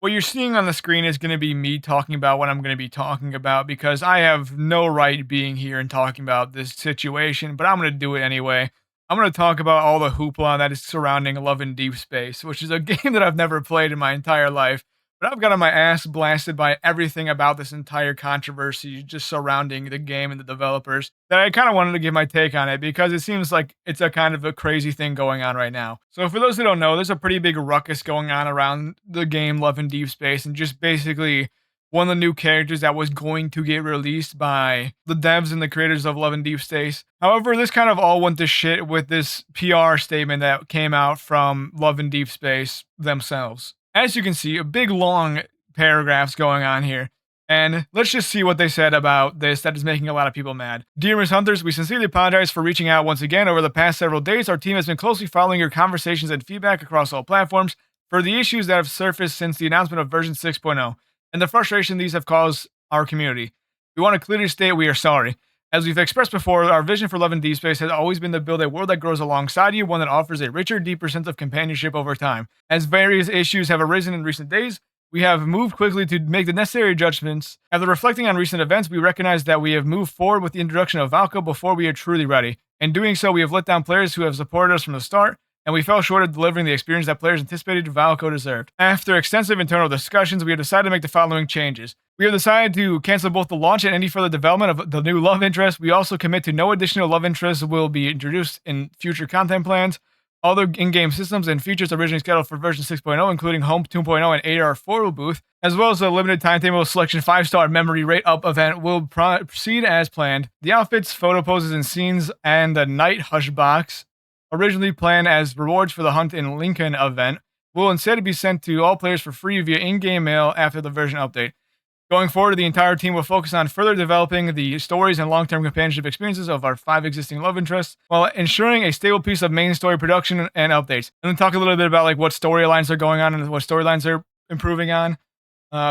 What you're seeing on the screen is going to be me talking about what I'm going to be talking about because I have no right being here and talking about this situation, but I'm going to do it anyway. I'm going to talk about all the hoopla that is surrounding Love and Deepspace, which is a game that I've never played in my entire life. But I've gotten my ass blasted by everything about this entire controversy just surrounding the game and the developers that I kind of wanted to give my take on it because it seems like it's a kind of a crazy thing going on right now. So for those who don't know, there's a pretty big ruckus going on around the game Love and Deepspace and just basically one of the new characters that was going to get released by the devs and the creators of Love and Deepspace. However, this kind of all went to shit with this PR statement that came out from Love and Deepspace themselves. As you can see, a big long paragraphs going on here. And let's just see what they said about this that is making a lot of people mad. Dear Ms. Hunters, we sincerely apologize for reaching out once again. Over the past several days, our team has been closely following your conversations and feedback across all platforms for the issues that have surfaced since the announcement of version 6.0 and the frustration these have caused our community. We want to clearly state we are sorry. As we've expressed before, our vision for Love and Deepspace has always been to build a world that grows alongside you, one that offers a richer, deeper sense of companionship over time. As various issues have arisen in recent days, we have moved quickly to make the necessary adjustments. After reflecting on recent events, we recognize that we have moved forward with the introduction of Valko before we are truly ready. In doing so, we have let down players who have supported us from the start, and we fell short of delivering the experience that players anticipated Valko deserved. After extensive internal discussions, we have decided to make the following changes. We have decided to cancel both the launch and any further development of the new love interest. We also commit to no additional love interests will be introduced in future content plans. All the in-game systems and features originally scheduled for version 6.0, including Home 2.0 and AR photo booth, as well as a limited timetable selection 5-star memory rate up event will proceed as planned. The outfits, photo poses, and scenes, and the night hush box, originally planned as rewards for the Hunt in Lincoln event, will instead be sent to all players for free via in-game mail after the version update. Going forward, the entire team will focus on further developing the stories and long-term companionship experiences of our 5 existing love interests, while ensuring a stable piece of main story production and updates. And then talk a little bit about like what storylines are going on and what storylines are improving on.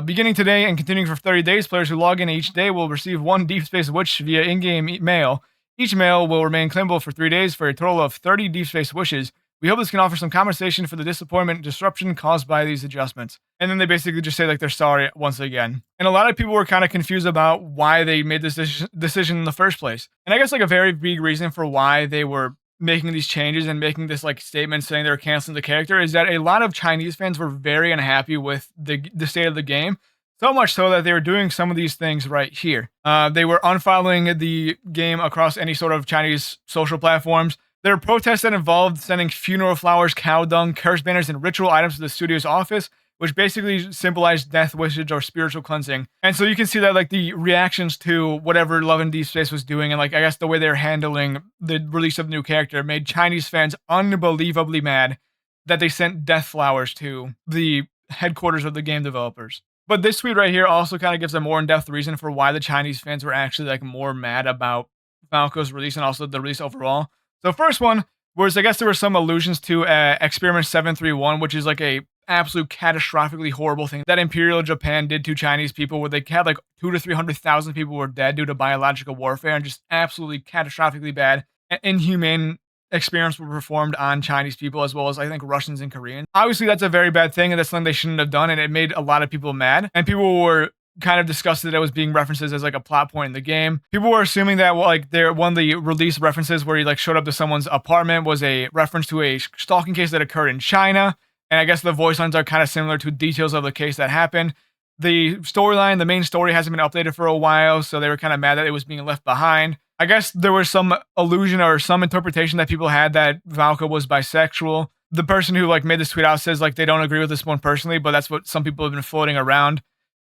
Beginning today and continuing for 30 days, players who log in each day will receive 1 Deep Space Wish via in-game mail. Each mail will remain claimable for 3 days for a total of 30 Deep Space Wishes. We hope this can offer some compensation for the disappointment and disruption caused by these adjustments. And then they basically just say like they're sorry once again. And a lot of people were kind of confused about why they made this decision in the first place. And I guess like a very big reason for why they were making these changes and making this like statement saying they were canceling the character is that a lot of Chinese fans were very unhappy with the state of the game. So much so that they were doing some of these things right here. They were unfollowing the game across any sort of Chinese social platforms. There were protests that involved sending funeral flowers, cow dung, curse banners, and ritual items to the studio's office, which basically symbolized death wishes or spiritual cleansing. And so you can see that like the reactions to whatever Love and Deepspace was doing, and like I guess the way they're handling the release of the new character made Chinese fans unbelievably mad that they sent death flowers to the headquarters of the game developers. But this tweet right here also kind of gives a more in-depth reason for why the Chinese fans were actually like more mad about Valko's release and also the release overall. So first one was, I guess there were some allusions to Experiment 731, which is like a absolute catastrophically horrible thing that Imperial Japan did to Chinese people, where they had like 200,000 to 300,000 people were dead due to biological warfare, and just absolutely catastrophically bad and inhumane experiments were performed on Chinese people, as well as I think Russians and Koreans. Obviously, that's a very bad thing, and that's something they shouldn't have done, and it made a lot of people mad, and people were kind of disgusted that it was being referenced as like a plot point in the game. People were assuming that like one of the release references where he like showed up to someone's apartment was a reference to a stalking case that occurred in China, and I guess the voice lines are kind of similar to details of the case that happened. The storyline, the main story, hasn't been updated for a while, so they were kind of mad that it was being left behind. I guess there was some illusion or some interpretation that people had that Valko was bisexual. The person who like made this tweet out says like they don't agree with this one personally, but that's what some people have been floating around.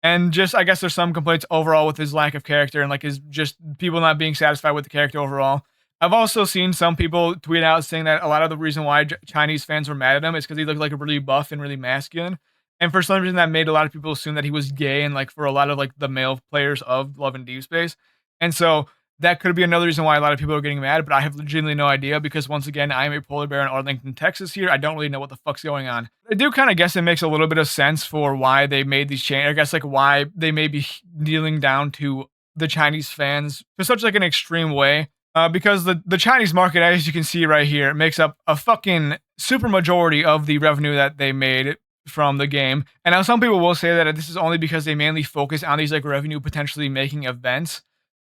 And just, I guess there's some complaints overall with his lack of character and like his just people not being satisfied with the character overall. I've also seen some people tweet out saying that a lot of the reason why Chinese fans were mad at him is because he looked like a really buff and really masculine. And for some reason that made a lot of people assume that he was gay, and like for a lot of like the male players of Love and Deepspace. And so that could be another reason why a lot of people are getting mad, but I have legitimately no idea because once again, I'm a polar bear in Arlington, Texas here. I don't really know what the fuck's going on. I do kind of guess it makes a little bit of sense for why they made these changes. I guess like why they may be kneeling down to the Chinese fans to such like an extreme way. Because the Chinese market, as you can see right here, makes up a fucking super majority of the revenue that they made from the game. And now some people will say that this is only because they mainly focus on these like revenue potentially making events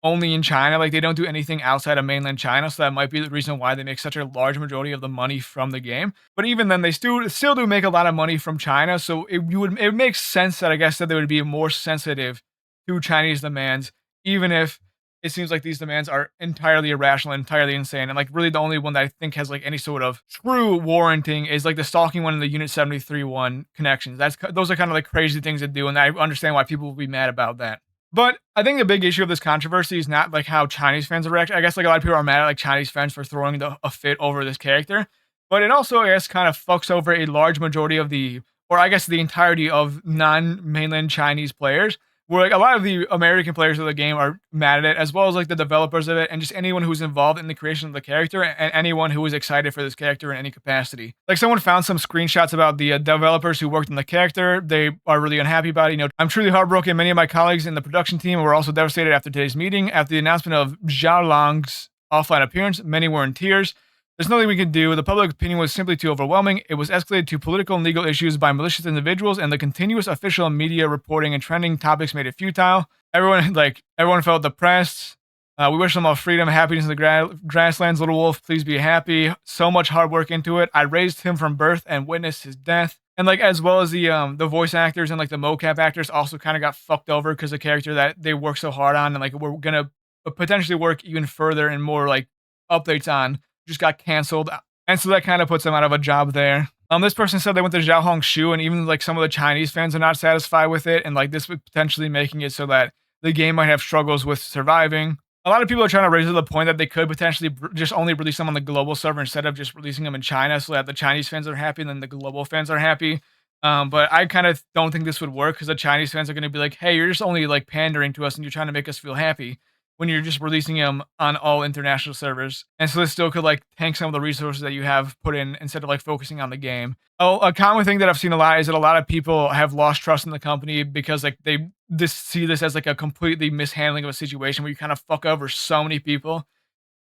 only in China. Like they don't do anything outside of mainland China, so that might be the reason why they make such a large majority of the money from the game. But even then, they still do make a lot of money from China. So it makes sense that I guess that they would be more sensitive to Chinese demands, even if it seems like these demands are entirely irrational, entirely insane, and like really the only one that I think has like any sort of true warranting is like the stalking one and the Unit 73 one connections. Those are kind of like crazy things to do, and I understand why people will be mad about that. But I think the big issue of this controversy is not like how Chinese fans are reacting. I guess like a lot of people are mad at like Chinese fans for throwing a fit over this character, but it also I guess kind of fucks over a large majority of or I guess the entirety of non-mainland Chinese players. Where like a lot of the American players of the game are mad at it, as well as like the developers of it, and just anyone who's involved in the creation of the character, and anyone who is excited for this character in any capacity. Like someone found some screenshots about the developers who worked on the character. They are really unhappy about it. I'm truly heartbroken. Many of my colleagues in the production team were also devastated after today's meeting. After the announcement of Zhao Lang's offline appearance, many were in tears. There's nothing we could do. The public opinion was simply too overwhelming. It was escalated to political and legal issues by malicious individuals, and the continuous official media reporting and trending topics made it futile. Everyone felt depressed. We wish them all freedom, happiness in the grasslands. Little Wolf, please be happy. So much hard work into it. I raised him from birth and witnessed his death. And like as well as the voice actors and like the mocap actors also kind of got fucked over because the character that they worked so hard on and like we're gonna potentially work even further and more like updates on just got canceled. And so that kind of puts them out of a job there. This person said they went to Zhao Hongshu, and even like some of the Chinese fans are not satisfied with it, and like this would potentially making it so that the game might have struggles with surviving. A lot of people are trying to raise to the point that they could potentially just only release them on the global server instead of just releasing them in China, so that the Chinese fans are happy and then the global fans are happy. But I kind of don't think this would work because the Chinese fans are going to be like, "Hey, you're just only like pandering to us, and you're trying to make us feel happy." When you're just releasing them on all international servers. And so this still could like tank some of the resources that you have put in instead of like focusing on the game. Oh, a common thing that I've seen a lot is that a lot of people have lost trust in the company because like they see this as like a completely mishandling of a situation where you kind of fuck over so many people.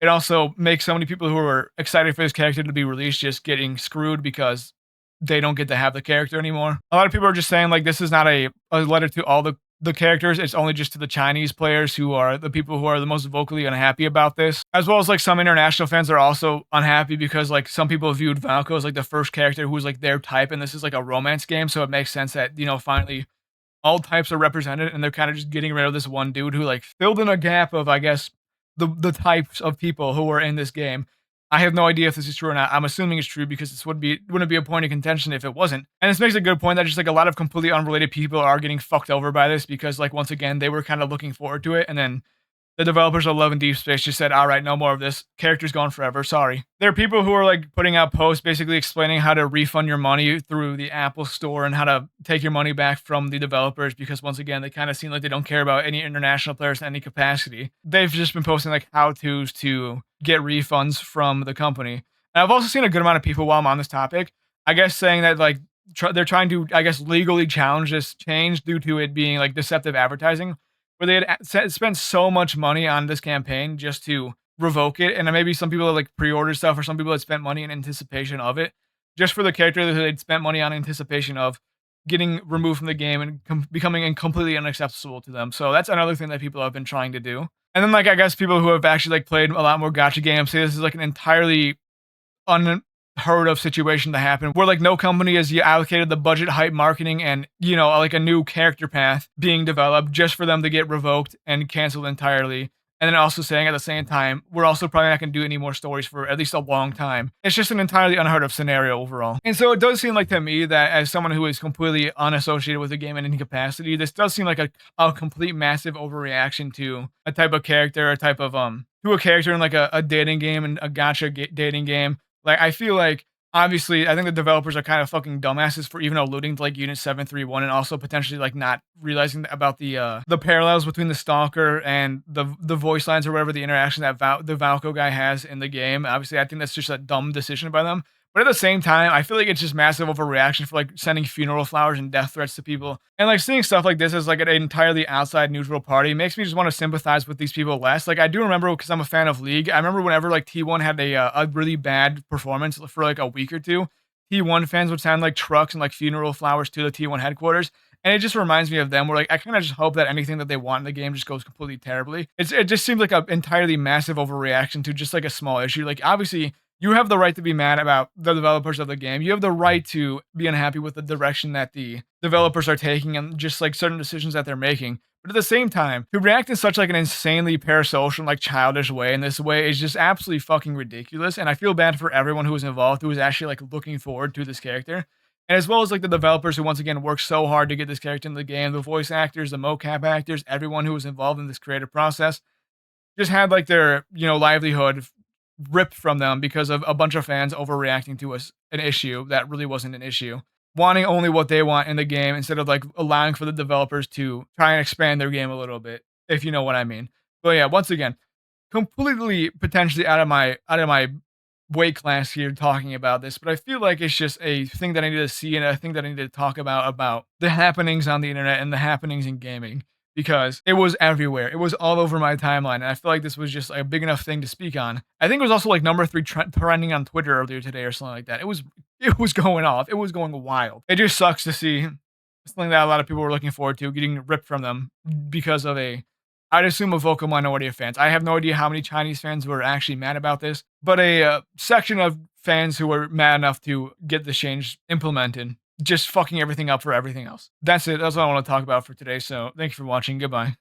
It also makes so many people who are excited for this character to be released just getting screwed because they don't get to have the character anymore. A lot of people are just saying like this is not a letter to all the characters. It's only just to the Chinese players who are the people who are the most vocally unhappy about this, as well as like some international fans are also unhappy because like some people viewed Valko as like the first character who was like their type, and this is like a romance game, so it makes sense that finally all types are represented, and they're kind of just getting rid of this one dude who like filled in a gap of I guess the types of people who were in this game. I have no idea if this is true or not. I'm assuming it's true because this wouldn't be a point of contention if it wasn't. And this makes a good point that just like a lot of completely unrelated people are getting fucked over by this because like once again they were kind of looking forward to it, and then the developers of Love and Deepspace just said, all right, no more of this. Character's gone forever. Sorry. There are people who are like putting out posts basically explaining how to refund your money through the Apple Store and how to take your money back from the developers because once again, they kind of seem like they don't care about any international players in any capacity. They've just been posting like how-tos to get refunds from the company. And I've also seen a good amount of people while I'm on this topic, I guess saying that like they're trying to, I guess, legally challenge this change due to it being like deceptive advertising, where they had spent so much money on this campaign just to revoke it. And then maybe some people had like pre-ordered stuff, or some people had spent money in anticipation of it, just for the character that they'd spent money on in anticipation of getting removed from the game and becoming completely unacceptable to them. So that's another thing that people have been trying to do. And then like I guess people who have actually like played a lot more gacha games say this is like an entirely unheard of situation to happen where like no company has allocated the budget, hype, marketing, and like a new character path being developed just for them to get revoked and canceled entirely. And then also saying at the same time, we're also probably not going to do any more stories for at least a long time. It's just an entirely unheard of scenario overall. And so it does seem like to me that as someone who is completely unassociated with the game in any capacity, this does seem like a complete massive overreaction to a type of character, to a character in like a dating game and a gacha dating game. Like, I feel like, obviously, I think the developers are kind of fucking dumbasses for even alluding to, like, Unit 731 and also potentially, like, not realizing about the parallels between the Stalker and the voice lines or whatever the interaction that the Valko guy has in the game. Obviously, I think that's just a dumb decision by them. But at the same time, I feel like it's just massive overreaction for, like, sending funeral flowers and death threats to people. And, like, seeing stuff like this as, like, an entirely outside neutral party makes me just want to sympathize with these people less. Like, I do remember, because I'm a fan of League, I remember whenever, like, T1 had a really bad performance for, like, a week or two, T1 fans would sound like trucks and like funeral flowers to the T1 headquarters. And it just reminds me of them where like I kind of just hope that anything that they want in the game just goes completely terribly. It just seems like an entirely massive overreaction to just like a small issue. Like obviously you have the right to be mad about the developers of the game. You have the right to be unhappy with the direction that the developers are taking and just like certain decisions that they're making. But at the same time, to react in such like an insanely parasocial, like childish way in this way is just absolutely fucking ridiculous. And I feel bad for everyone who was involved, who was actually like looking forward to this character. And as well as like the developers who once again worked so hard to get this character in the game, the voice actors, the mocap actors, everyone who was involved in this creative process just had like their, livelihood ripped from them because of a bunch of fans overreacting to an issue that really wasn't an issue, wanting only what they want in the game instead of like allowing for the developers to try and expand their game a little bit, if you know what I mean. But yeah, once again, completely potentially out of my weight class here talking about this, but I feel like it's just a thing that I need to see and a thing that I need to talk about the happenings on the internet and the happenings in gaming because it was everywhere. It was all over my timeline, and I feel like this was just like, a big enough thing to speak on. I think it was also like number 3 trending on Twitter earlier today or something like that. It was going off. It was going wild. It just sucks to see something that a lot of people were looking forward to getting ripped from them because of I'd assume a vocal minority of fans. I have no idea how many Chinese fans were actually mad about this, but a section of fans who were mad enough to get the change implemented, just fucking everything up for everything else. That's it. That's what I want to talk about for today. So thank you for watching. Goodbye.